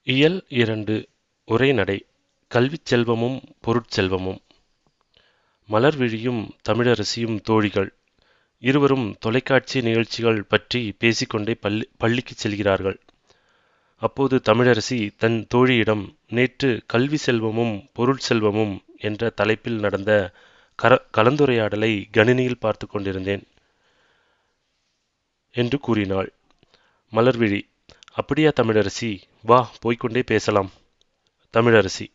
இயல் 2 உரைநடை. கல்விச் செல்வமும் பொருட்செல்வமும். மலர்விழியும் தமிழரசியும் தோழிகள். இருவரும் தொலைக்காட்சி நிகழ்ச்சிகள் பற்றி பேசிக்கொண்டே பள்ளிக்குச் செல்கிறார்கள். அப்போது தமிழரசி தன் தோழியிடம், நேற்று கல்வி செல்வமும் பொருட்செல்வமும் என்ற தலைப்பில் நடந்த கலந்துரையாடலை கணினியில் பார்த்து கொண்டிருந்தேன் என்று கூறினாள். மலர்விழி, அப்படியா தமிழரசி, வா போய்க்கொண்டே பேசலாம். தமிழரசி,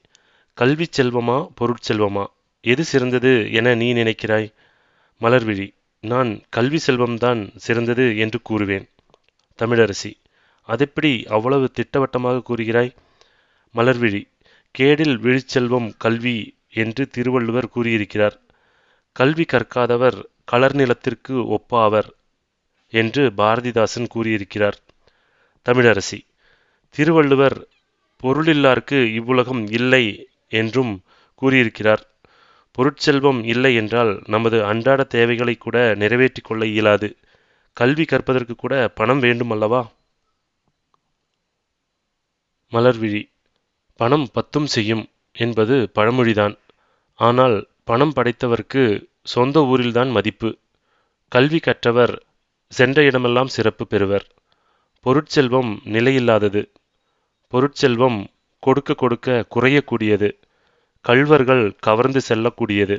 கல்வி செல்வமா பொருட்செல்வமா, எது சிறந்தது என நீ நினைக்கிறாய்? மலர்விழி, நான் கல்வி செல்வம்தான் சிறந்தது என்று கூறுவேன். தமிழரசி, அதெப்படி அவ்வளவு திட்டவட்டமாக கூறுகிறாய்? மலர்விழி, கேடில் விழிச்செல்வம் கல்வி என்று திருவள்ளுவர் கூறியிருக்கிறார். கல்வி கற்காதவர் களர் நிலத்திற்கு ஒப்பாவர் என்று பாரதிதாசன் கூறியிருக்கிறார். தமிழரசி, திருவள்ளுவர் பொருளில்லார்க்கு இவ்வுலகம் இல்லை என்றும் கூறியிருக்கிறார். பொருட்செல்வம் இல்லை என்றால் நமது அன்றாட தேவைகளை கூட நிறைவேற்றிக் கொள்ள இயலாது. கல்வி கற்பதற்கு கூட பணம் வேண்டும் அல்லவா? மலர்விழி, பணம் பத்தும் செய்யும் என்பது பழமொழிதான். ஆனால் பணம் படைத்தவர்க்கு சொந்த ஊரில்தான் மதிப்பு. கல்வி கற்றவர் சென்ற இடமெல்லாம் சிறப்பு பெறுவர். பொருட்செல்வம் நிலையில்லாதது. பொருட்செல்வம் கொடுக்க கொடுக்க குறையக்கூடியது. கள்வர்கள் கவர்ந்து செல்லக்கூடியது.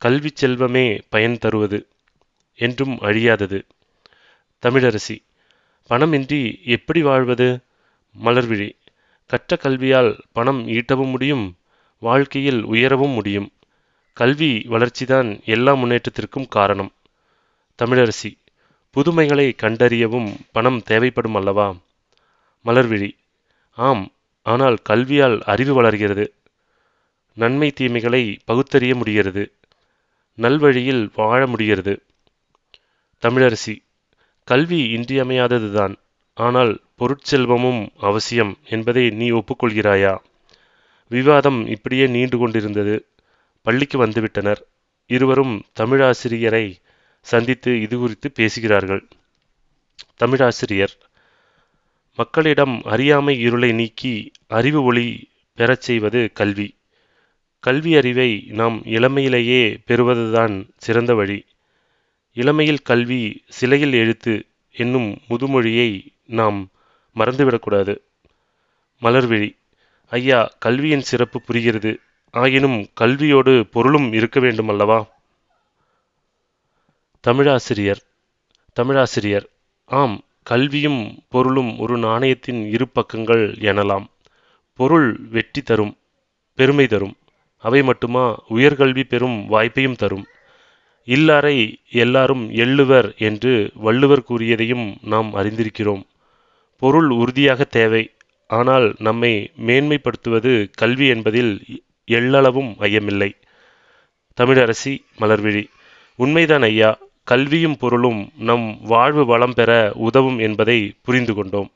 கல்வி செல்வமே பயன் தருவது, என்றும் அழியாதது. தமிழரசி, பணமின்றி எப்படி வாழ்வது? மலர்விழி, கற்ற கல்வியால் பணம் ஈட்டவும் முடியும், வாழ்க்கையில் உயரவும் முடியும். கல்வி வளர்ச்சிதான் எல்லா முன்னேற்றத்திற்கும் காரணம். தமிழரசி, புதுமைகளை கண்டறியவும் பணம் தேவைப்படும் அல்லவா? மலர்விழி, ஆம், ஆனால் கல்வியால் அறிவு வளர்கிறது. நன்மை தீமைகளை பகுத்தறிய முடிகிறது. நல்வழியில் வாழ முடிகிறது. தமிழரசி, கல்வி இன்றியமையாததுதான். ஆனால் பொருட்செல்வமும் அவசியம் என்பதை நீ ஒப்புக்கொள்கிறாயா? விவாதம் இப்படியே நீண்டு கொண்டிருந்தது. பள்ளிக்கு வந்துவிட்டனர். இருவரும் தமிழாசிரியரை சந்தித்து இது குறித்து பேசுகிறார்கள். தமிழாசிரியர், மக்களிடம் அறியாமை இருளை நீக்கி அறிவு ஒளி பெறச் செய்வது கல்வி. கல்வி அறிவை நாம் இளமையிலேயே பெறுவதுதான் சிறந்த வழி. இளமையில் கல்வி சிலையில் எழுத்து என்னும் முதுமொழியை நாம் மறந்துவிடக்கூடாது. மலர்விழி, ஐயா, கல்வியின் சிறப்பு புரிகிறது. ஆயினும் கல்வியோடு பொருளும் இருக்க வேண்டும் அல்லவா? தமிழாசிரியர், ஆம், கல்வியும் பொருளும் ஒரு நாணயத்தின் இரு பக்கங்கள் எனலாம். பொருள் வெற்றி தரும், பெருமை தரும். அவை மட்டுமா, உயர்கல்வி பெறும் வாய்ப்பையும் தரும். இல்லாரை எல்லாரும் எள்ளுவர் என்று வள்ளுவர் கூறியதையும் நாம் அறிந்திருக்கிறோம். பொருள் உறுதியாக தேவை. ஆனால் நம்மை மேன்மைப்படுத்துவது கல்வி என்பதில் எள்ளளவும் ஐயமில்லை. தமிழரசி, மலர்விழி, உண்மைதான் ஐயா. கல்வியும் பொருளும் நம் வாழ்வு வளம் பெற உதவும் என்பதை புரிந்து கொண்டோம்.